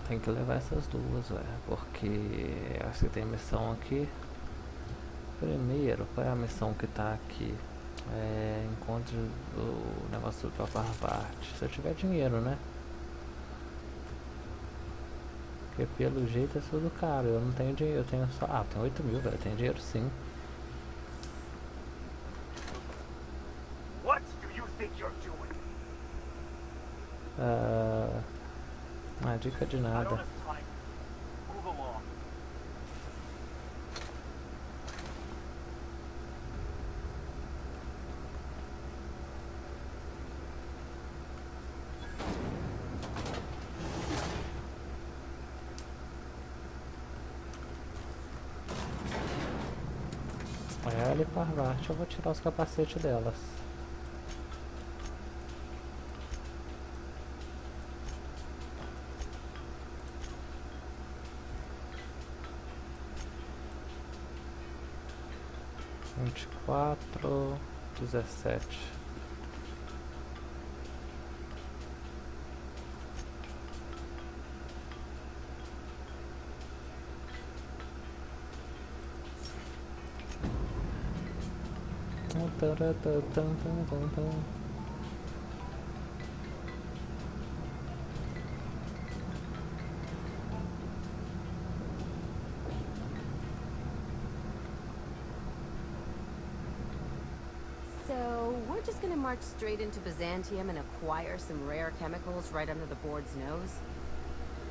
Tem que levar essas duas, velho. Porque acho que tem missão aqui. Primeiro, qual é a missão que tá aqui? Encontre o negócio do Parte. Se eu tiver dinheiro, né? Porque pelo jeito é tudo caro. Eu não tenho dinheiro, eu tenho só. Ah, tenho 8 mil, velho. Tenho dinheiro sim. What do you think you're doing? Dica de I don't nada. have time. Move along. Ela e Parvati, eu vou tirar os capacetes delas. Vinte e quatro, 17. So, we're just gonna march straight into Byzantium and acquire some rare chemicals right under the board's nose?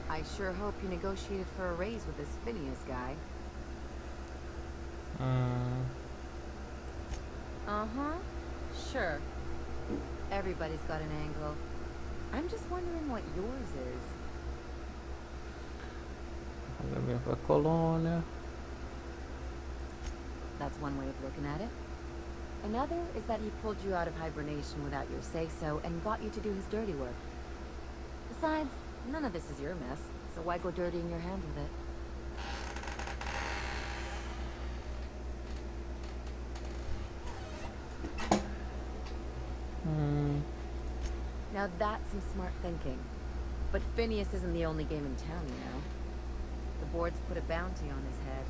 I sure hope you negotiated for a raise with this Phineas guy. Uh-huh. Sure. Everybody's got an angle. I'm just wondering what yours is. Vem pra colônia. That's one way of looking at it. Another is that he pulled you out of hibernation without your say-so and got you to do his dirty work. Besides, none of this is your mess, so why go dirtying your hands with it? Now that's some smart thinking. But Phineas isn't the only game in town, you know. The board's put a bounty on his head,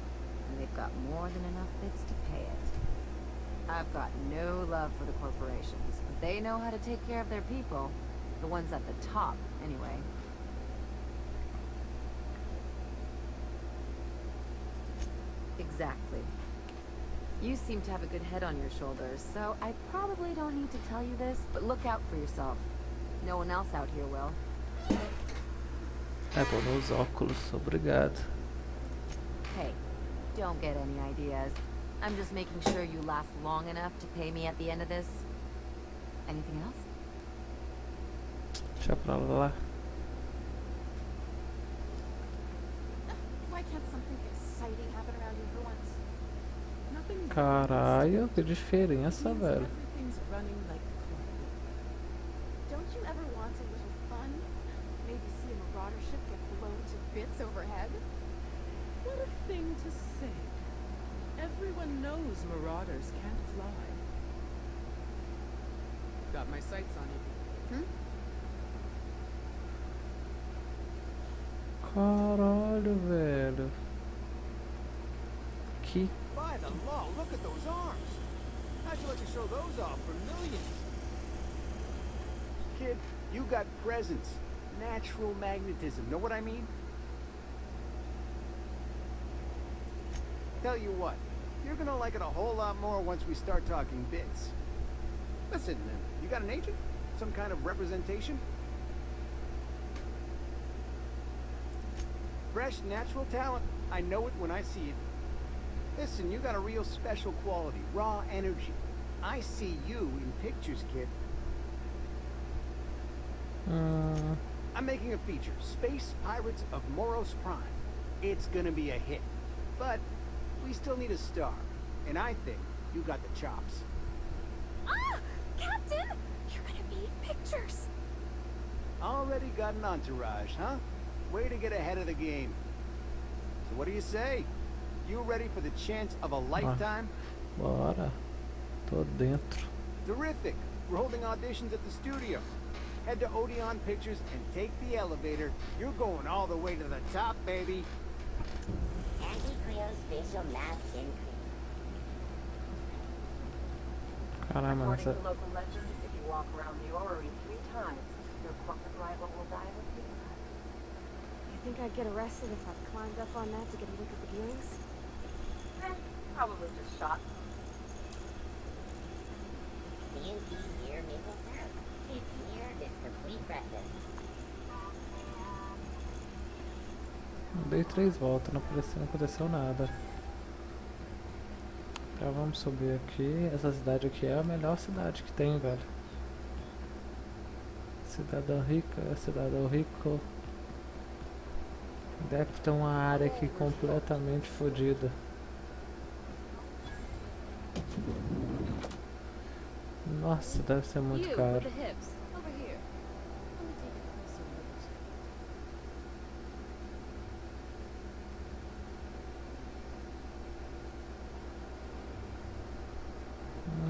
and they've got more than enough bits to pay it. I've got no love for the corporations, but they know how to take care of their people. The ones at the top, anyway. Exactly. You seem to have a good head on your shoulders, so I probably don't need to tell you this, but look out for yourself. No one else out here will. Vou nos óculos, obrigado. Hey, don't get any ideas. I'm just making sure you last long enough to pay me at the end of this. Anything else? Deixa pra lá. Why can't something exciting happen around here for once? Nothing. Caralho, que diferença, Means velho. everything's running like clockwork. Don't you ever want a little fun? Maybe see a marauder ship get blown to bits overhead? What a thing to say. Everyone knows marauders can't fly. Got my sights on you. Caralho, velho. Que. By the law, look at those arms. How'd you let you show those off for millions? Kid, you got presence. Natural magnetism. Know what I mean? Tell you what, you're gonna like it a whole lot more once we start talking bits. Listen, you got an agent? Some kind of representation? Fresh, natural talent. I know it when I see it. Listen, you got a real special quality, raw energy. I see you in pictures, kid. I'm making a feature, Space Pirates of Moros Prime. It's gonna be a hit. But we still need a star. And I think you got the chops. Ah! Captain! You're gonna be in pictures! Already got an entourage, huh? Way to get ahead of the game. So what do you say? You ready for the chance of a lifetime? Bora. Tô dentro. Terrific. We're holding auditions at the studio. Head to Odeon Pictures and take the elevator. You're going all the way to the top, baby. Auntie Cleo's facial mask increase. Caramba, According nessa. to local legend, if you walk around the orrery 3 times, your corporate rival will die with you. You think I'd get arrested if I climbed up on that to get a look at the viewings? Probably just shot. CNP here, maple syrup. It's here, this complete breakfast. Dei 3 voltas, não aconteceu nada. Então vamos subir aqui. Essa cidade aqui é a melhor cidade que tem, velho. Cidadão rico. Deve ter uma área aqui completamente fodida. Nossa, deve ser muito You caro. with the hips. Over here. Let me take a closer look.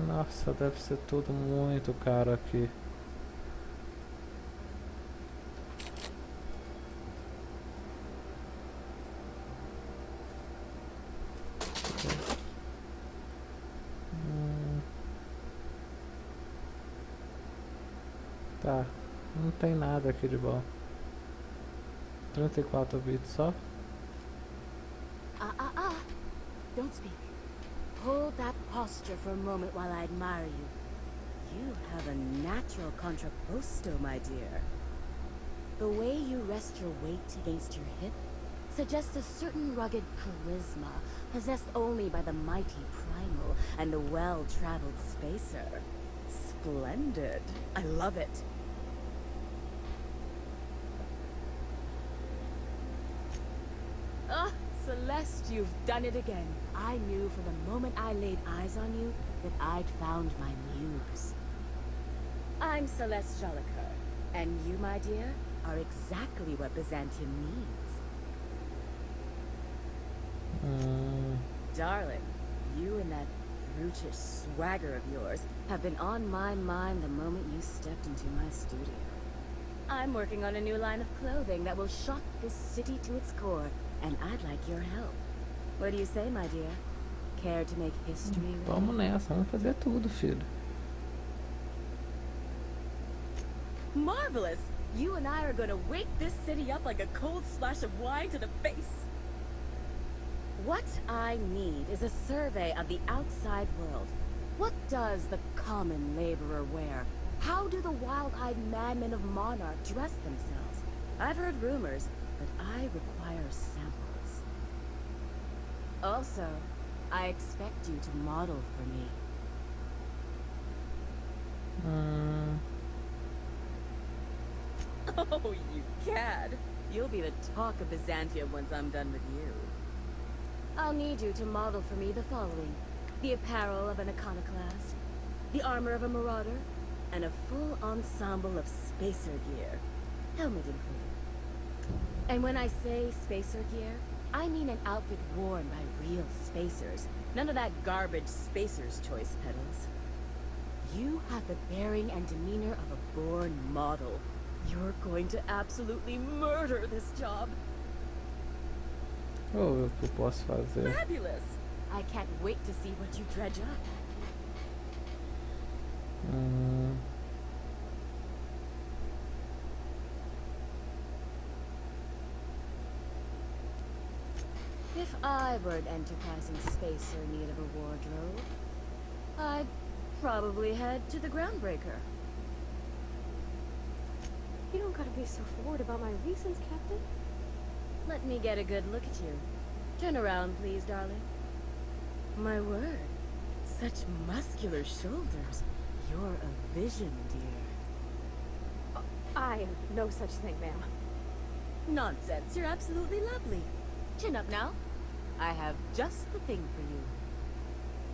Nossa, deve ser tudo muito caro aqui. Tá, não tem nada aqui de bom. 34 bits só. Don't speak. Hold that posture for a moment while I admire you. You have a natural contrapposto, my dear. The way you rest your weight against your hip suggests a certain rugged charisma possessed only by the mighty primal and the well-traveled spacer. Splendid. I love it. Ah, Celeste, you've done it again. I knew from the moment I laid eyes on you that I'd found my muse. I'm Celeste Jolicoeur, and you, my dear, are exactly what Byzantium needs. Darling, you and that brutish swagger of yours have been on my mind the moment you stepped into my studio. I'm working on a new line of clothing that will shock this city to its core, and I'd like your help. What do you say, my dear? Care to make history with me? Vamos nessa, vamos fazer tudo, filho. Marvelous! You and I are gonna wake this city up like a cold splash of wine to the face. What I need is a survey of the outside world. What does the common laborer wear? How do the wild-eyed madmen of Monarch dress themselves? I've heard rumors, but I require samples. Also, I expect you to model for me. Oh, you cad! You'll be the talk of Byzantium once I'm done with you. I'll need you to model for me the following. The apparel of an iconoclast, the armor of a marauder, and a full ensemble of spacer gear. Helmet included. And when I say spacer gear, I mean an outfit worn by real spacers. None of that garbage spacer's choice pedals. You have the bearing and demeanor of a born model. You're going to absolutely murder this job. Vou ver o que eu posso fazer. Fabulous! I can't wait to see what you dredge up. If I were an enterprising spacer in need of a wardrobe, I'd probably head to the Groundbreaker. You don't gotta be so forward about my reasons, Captain. Let me get a good look at you. Turn around, please, darling. My word, such muscular shoulders. You're a vision, dear. I am no such thing, ma'am. Nonsense, you're absolutely lovely. Chin up now. I have just the thing for you.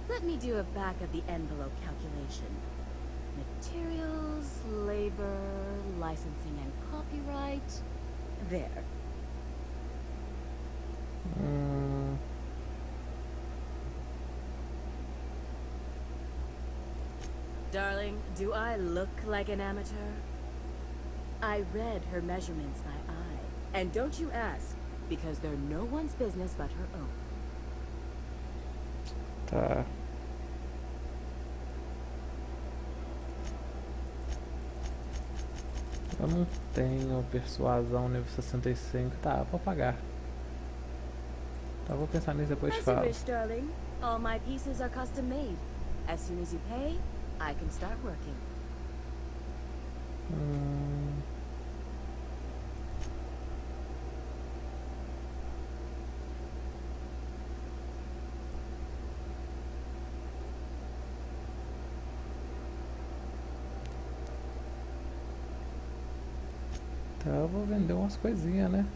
Let me do a back-of-the-envelope calculation. Materials, labor, licensing and copyright. There. Darling, do I look like an amateur? I read her measurements by eye. And don't you ask, because they're no one's business but her own. Tá. Eu não tenho persuasão nível 65. Tá, vou pagar. Tá, vou pensar nisso depois te As you falo. wish, darling. All my pieces are custom made. As soon as you pay, I can start working. Tá, eu vou vender umas coisinhas, né?